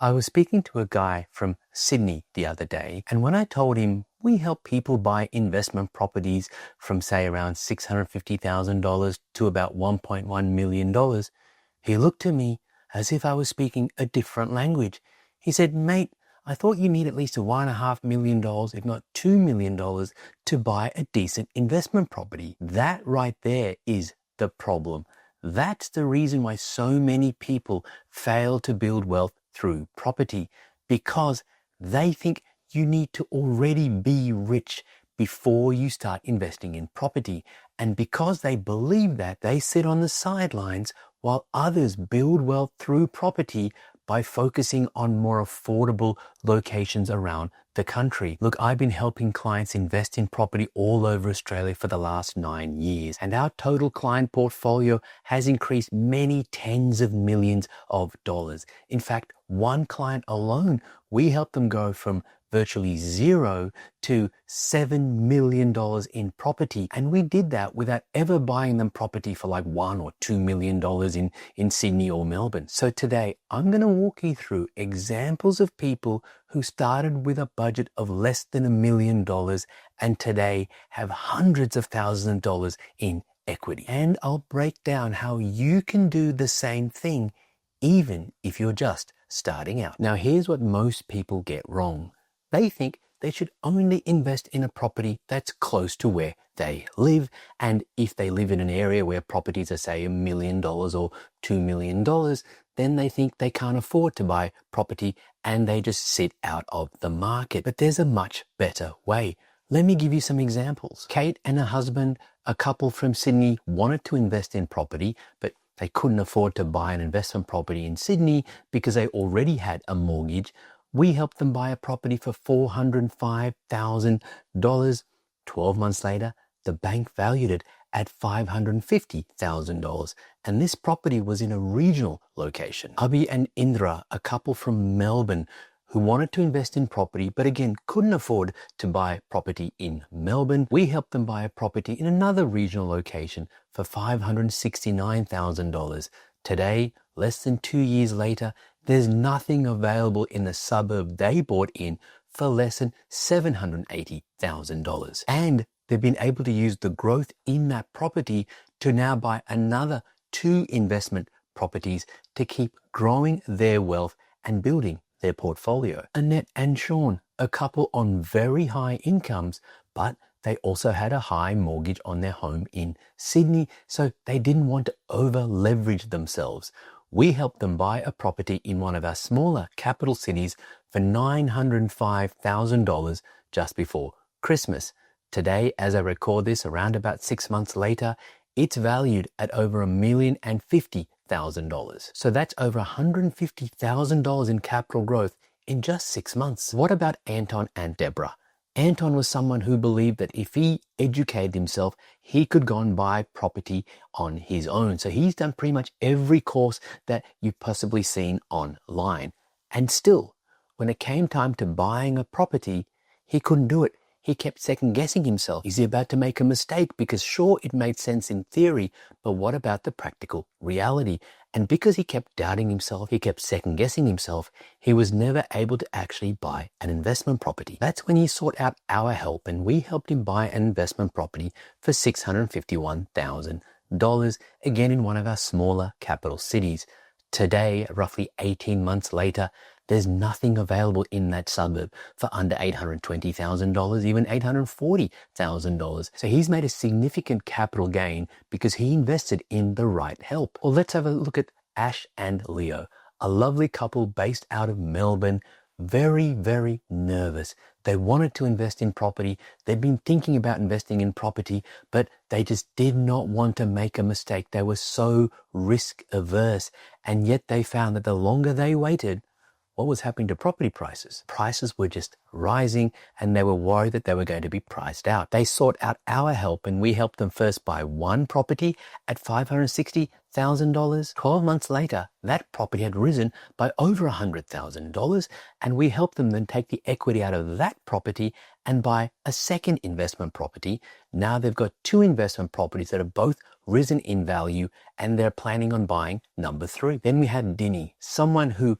I was speaking to a guy from Sydney the other day, and when I told him we help people buy investment properties from say around $650,000 to about $1.1 million, he looked at me as if I was speaking a different language. He said, "Mate, I thought you need at least $1.5 million, if not $2 million, to buy a decent investment property." That right there is the problem. That's the reason why so many people fail to build wealth through property, because they think you need to already be rich before you start investing in property. And because they believe that, they sit on the sidelines while others build wealth through property by focusing on more affordable locations around the country. Look, I've been helping clients invest in property all over Australia for the last 9 years, and our total client portfolio has increased many tens of millions of dollars. In fact, one client alone, we helped them go from virtually zero to $7 million in property. And we did that without ever buying them property for like $1 or $2 million in Sydney or Melbourne. So today, I'm going to walk you through examples of people who started with a budget of less than $1 million and today have hundreds of thousands of dollars in equity. And I'll break down how you can do the same thing even if you're just starting out. Now, here's what most people get wrong. They think they should only invest in a property that's close to where they live. And if they live in an area where properties are, say, $1 million or $2 million, then they think they can't afford to buy property and they just sit out of the market. But there's a much better way. Let me give you some examples. Kate and her husband, a couple from Sydney, wanted to invest in property, but they couldn't afford to buy an investment property in Sydney because they already had a mortgage. We helped them buy a property for $405,000. 12 months later, the bank valued it at $550,000. And this property was in a regional location. Abhi and Indra, a couple from Melbourne, who wanted to invest in property, but again, couldn't afford to buy property in Melbourne. We helped them buy a property in another regional location for $569,000. Today, less than 2 years later, there's nothing available in the suburb they bought in for less than $780,000. And they've been able to use the growth in that property to now buy another 2 investment properties to keep growing their wealth and building their portfolio. Annette and Sean, a couple on very high incomes, but they also had a high mortgage on their home in Sydney, so they didn't want to over leverage themselves. We helped them buy a property in one of our smaller capital cities for $905,000 just before Christmas. Today, as I record this, around about 6 months later, it's valued at over $1,050,000. So that's over $150,000 in capital growth in just 6 months. What about Anton and Deborah? Anton was someone who believed that if he educated himself, he could go and buy property on his own. So he's done pretty much every course that you've possibly seen online. And still, when it came time to buying a property, he couldn't do it. He kept second guessing himself. Is he about to make a mistake? Because sure, it made sense in theory, but what about the practical reality? And because he kept doubting himself, he kept second guessing himself, he was never able to actually buy an investment property. That's when he sought out our help, and we helped him buy an investment property for $651,000, again in one of our smaller capital cities. Today, roughly 18 months later, there's nothing available in that suburb for under $820,000, even $840,000. So he's made a significant capital gain because he invested in the right help. Well, let's have a look at Ash and Leo, a lovely couple based out of Melbourne, very, very nervous. They wanted to invest in property. They'd been thinking about investing in property, but they just did not want to make a mistake. They were so risk averse. And yet they found that the longer they waited, what was happening to property prices? Prices were just rising, and they were worried that they were going to be priced out. They sought out our help, and we helped them first buy one property at $560,000. 12 months later, that property had risen by over $100,000, and we helped them then take the equity out of that property and buy a second investment property. Now they've got 2 investment properties that have both risen in value, and they're planning on buying number 3. Then we had Dinny, someone who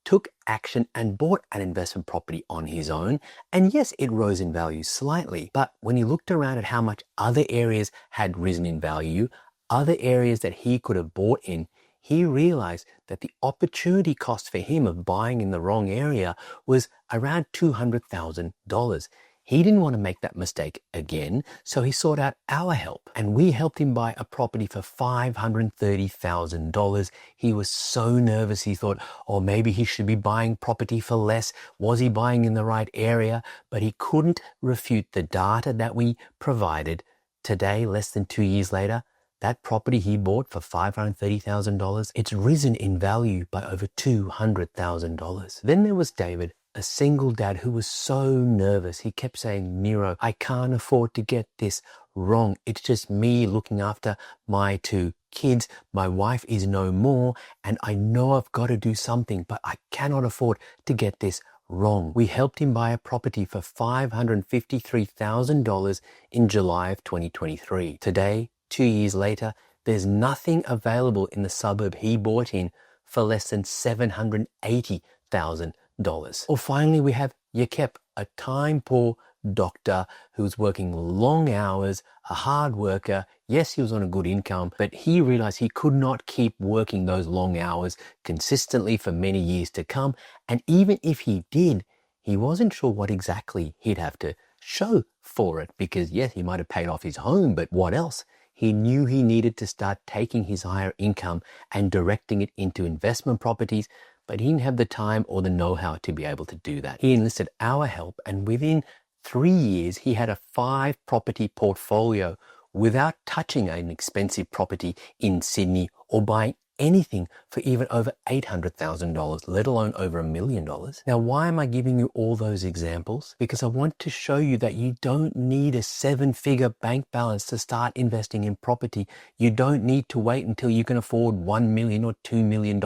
took action and bought an investment property on his own. And yes, it rose in value slightly. But when he looked around at how much other areas had risen in value, other areas that he could have bought in, he realized that the opportunity cost for him of buying in the wrong area was around $200,000. He didn't want to make that mistake again, so he sought out our help. And we helped him buy a property for $530,000. He was so nervous, he thought, oh, maybe he should be buying property for less. Was he buying in the right area? But he couldn't refute the data that we provided. Today, less than 2 years later, that property he bought for $530,000, it's risen in value by over $200,000. Then there was David, a single dad who was so nervous. He kept saying, Nero, I can't afford to get this wrong. It's just me looking after my 2 kids. My wife is no more, and I know I've got to do something, but I cannot afford to get this wrong. We helped him buy a property for $553,000 in July of 2023. Today, 2 years later, there's nothing available in the suburb he bought in for less than $780,000. Or finally, we have Yakep, a time-poor doctor who's working long hours, a hard worker. Yes, he was on a good income, but he realized he could not keep working those long hours consistently for many years to come. And even if he did, he wasn't sure what exactly he'd have to show for it, because yes, he might have paid off his home, but what else? He knew he needed to start taking his higher income and directing it into investment properties, but he didn't have the time or the know-how to be able to do that. He enlisted our help, and within 3 years, he had a 5-property portfolio without touching an expensive property in Sydney or buying anything for even over $800,000, let alone over $1 million. Now, why am I giving you all those examples? Because I want to show you that you don't need a 7-figure bank balance to start investing in property. You don't need to wait until you can afford $1 million or $2 million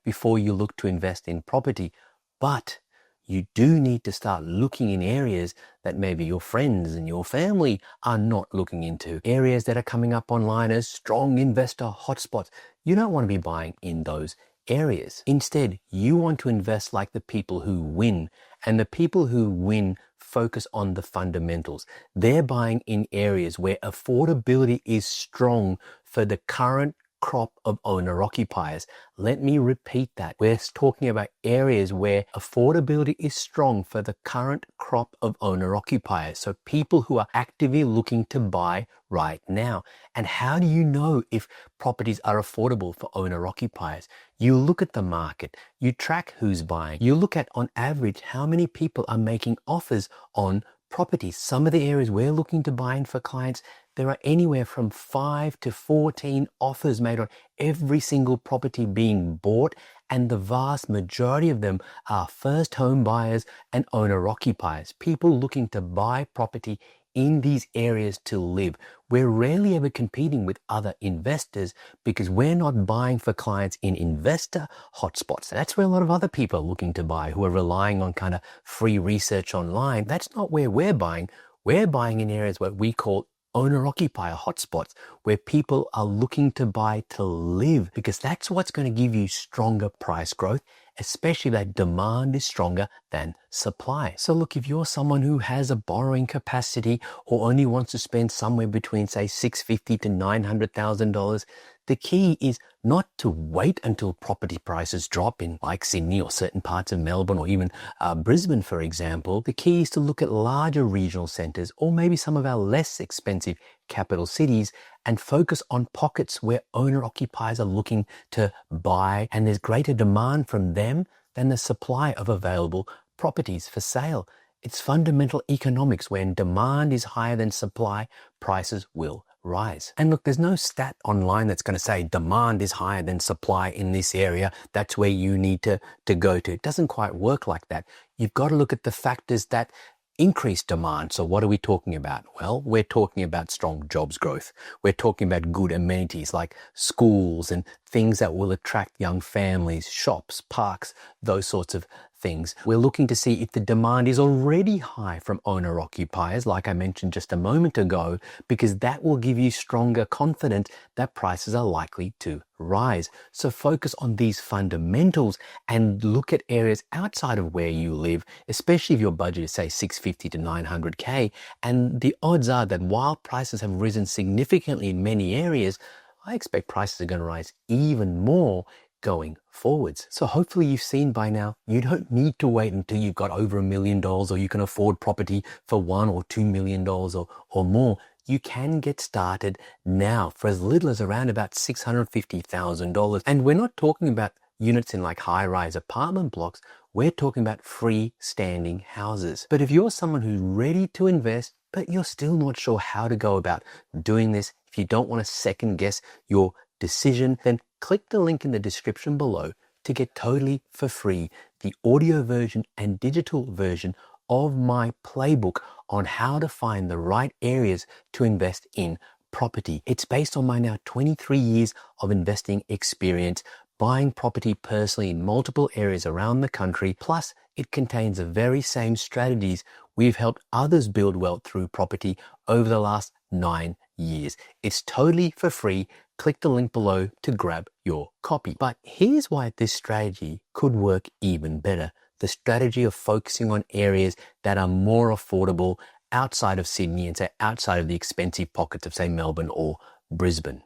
before you look to invest in property. But you do need to start looking in areas that maybe your friends and your family are not looking into. Areas that are coming up online as strong investor hotspots. You don't want to be buying in those areas. Instead, you want to invest like the people who win. And the people who win focus on the fundamentals. They're buying in areas where affordability is strong for the current crop of owner-occupiers. Let me repeat that. We're talking about areas where affordability is strong for the current crop of owner-occupiers. So people who are actively looking to buy right now. And how do you know if properties are affordable for owner-occupiers? You look at the market, you track who's buying, you look at on average how many people are making offers on properties. Some of the areas we're looking to buy in for clients, there are anywhere from 5 to 14 offers made on every single property being bought, and the vast majority of them are first home buyers and owner-occupiers, people looking to buy property in these areas to live. We're rarely ever competing with other investors because we're not buying for clients in investor hotspots. That's where a lot of other people are looking to buy, who are relying on kind of free research online. That's not where we're buying. We're buying in areas what we call owner-occupier hotspots, where people are looking to buy to live, because that's what's going to give you stronger price growth, especially that demand is stronger than supply. So look, if you're someone who has a borrowing capacity or only wants to spend somewhere between, say, $650,000 to $900,000, the key is not to wait until property prices drop in like Sydney or certain parts of Melbourne or even Brisbane, for example. The key is to look at larger regional centres or maybe some of our less expensive capital cities and focus on pockets where owner-occupiers are looking to buy and there's greater demand from them than the supply of available properties for sale. It's fundamental economics. When demand is higher than supply, prices will rise. And look, there's no stat online that's going to say demand is higher than supply in this area. That's where you need to go to. It doesn't quite work like that. You've got to look at the factors that increase demand. So what are we talking about? Well, we're talking about strong jobs growth. We're talking about good amenities like schools and things that will attract young families, shops, parks, those sorts of things. We're looking to see if the demand is already high from owner-occupiers, like I mentioned just a moment ago, because that will give you stronger confidence that prices are likely to rise. So focus on these fundamentals and look at areas outside of where you live, especially if your budget is say 650 to 900K. And the odds are that while prices have risen significantly in many areas, I expect prices are going to rise even more going forwards. So hopefully you've seen by now, you don't need to wait until you've got over $1 million or you can afford property for $1 or $2 million or more. You can get started now for as little as around about $650,000. And we're not talking about units in like high-rise apartment blocks. We're talking about freestanding houses. But if you're someone who's ready to invest, but you're still not sure how to go about doing this, if you don't want to second guess your decision, then click the link in the description below to get totally for free the audio version and digital version of my playbook on how to find the right areas to invest in property. It's based on my now 23 years of investing experience, buying property personally in multiple areas around the country. Plus, it contains the very same strategies we've helped others build wealth through property over the last 9 years. It's totally for free. Click the link below to grab your copy. But here's why this strategy could work even better. The strategy of focusing on areas that are more affordable outside of Sydney and say outside of the expensive pockets of say Melbourne or Brisbane.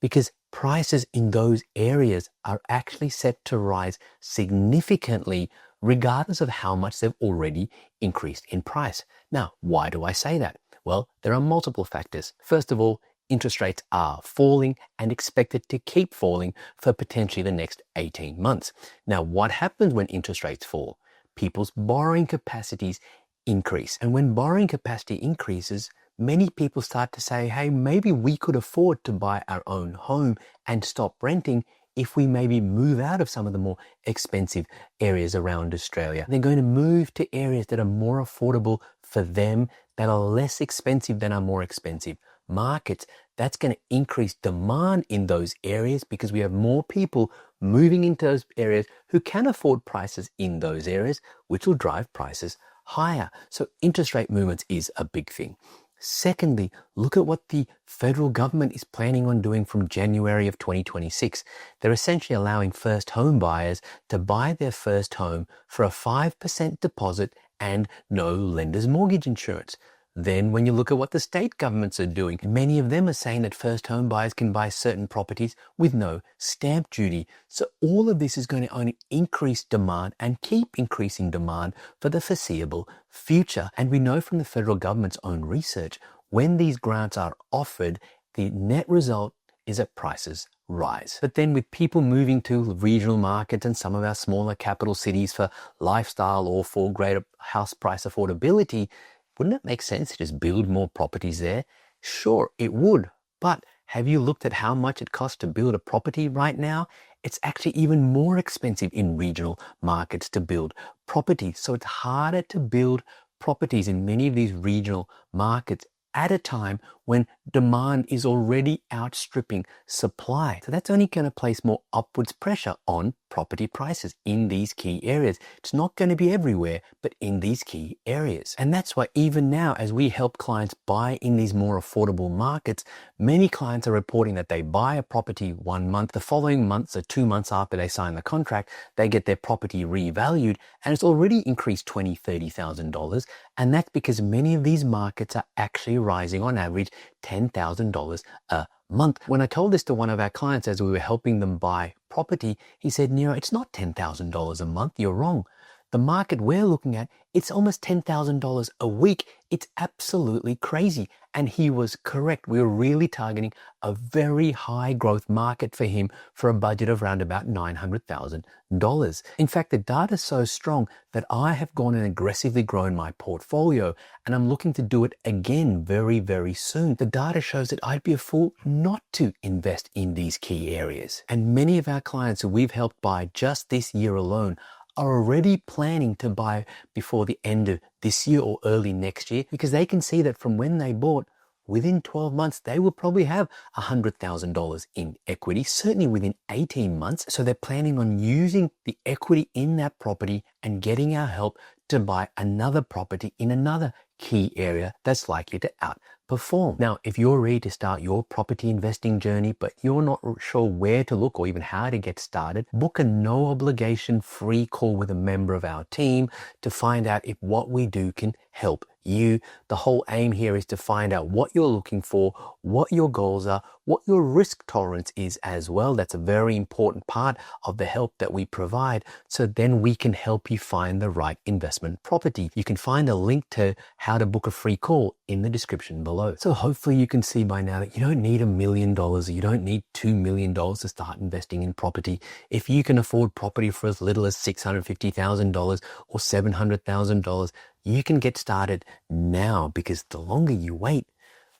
Because prices in those areas are actually set to rise significantly regardless of how much they've already increased in price. Now, why do I say that? Well, there are multiple factors. First of all, interest rates are falling and expected to keep falling for potentially the next 18 months. Now, what happens when interest rates fall? People's borrowing capacities increase. And when borrowing capacity increases, many people start to say, hey, maybe we could afford to buy our own home and stop renting if we maybe move out of some of the more expensive areas around Australia. They're going to move to areas that are more affordable for them, that are less expensive than our more expensive markets. That's going to increase demand in those areas because we have more people moving into those areas who can afford prices in those areas, which will drive prices higher. So interest rate movements is a big thing. Secondly, look at what the federal government is planning on doing from January of 2026. They're essentially allowing first home buyers to buy their first home for a 5% deposit and no lender's mortgage insurance. Then when you look at what the state governments are doing, many of them are saying that first home buyers can buy certain properties with no stamp duty. So all of this is going to only increase demand and keep increasing demand for the foreseeable future. And we know from the federal government's own research, when these grants are offered, the net result is that prices rise. But then with people moving to regional markets and some of our smaller capital cities for lifestyle or for greater house price affordability, wouldn't it make sense to just build more properties there? Sure, it would. But have you looked at how much it costs to build a property right now? It's actually even more expensive in regional markets to build properties. So it's harder to build properties in many of these regional markets at a time when demand is already outstripping supply. So that's only going to place more upwards pressure on property prices in these key areas. It's not going to be everywhere, but in these key areas. And that's why even now, as we help clients buy in these more affordable markets, many clients are reporting that they buy a property 1 month, the following month, so 2 months after they sign the contract, they get their property revalued and it's already increased $20,000, $30,000. And that's because many of these markets are actually rising on average $10,000 a month. When I told this to one of our clients as we were helping them buy property, he said, Nero, it's not $10,000 a month. You're wrong. The market we're looking at, it's almost $10,000 a week. It's absolutely crazy. And he was correct. We were really targeting a very high growth market for him for a budget of around about $900,000. In fact, the data is so strong that I have gone and aggressively grown my portfolio and I'm looking to do it again very, very soon. The data shows that I'd be a fool not to invest in these key areas. And many of our clients who we've helped buy just this year alone are already planning to buy before the end of this year or early next year because they can see that from when they bought, within 12 months, they will probably have $100,000 in equity, certainly within 18 months. So they're planning on using the equity in that property and getting our help to buy another property in another key area that's likely to outperform. Now, if you're ready to start your property investing journey, but you're not sure where to look or even how to get started, book a no obligation free call with a member of our team to find out if what we do can help you. The whole aim here is to find out what you're looking for, what your goals are, what your risk tolerance is as well. That's a very important part of the help that we provide. So then we can help you find the right investment property. You can find a link to how to book a free call in the description below. So hopefully you can see by now that you don't need $1 million or you don't need $2 million to start investing in property. If you can afford property for as little as $650,000 or $700,000, you can get started now, because the longer you wait,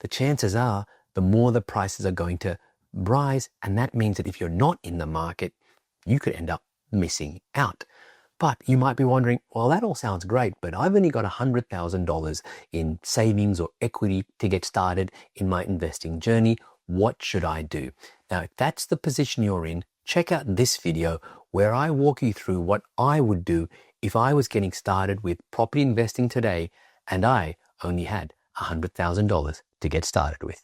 the chances are the more the prices are going to rise. And that means that if you're not in the market, you could end up missing out. But you might be wondering, well, that all sounds great, but I've only got $100,000 in savings or equity to get started in my investing journey. What should I do? Now, if that's the position you're in, check out this video where I walk you through what I would do if I was getting started with property investing today and I only had $100,000 to get started with.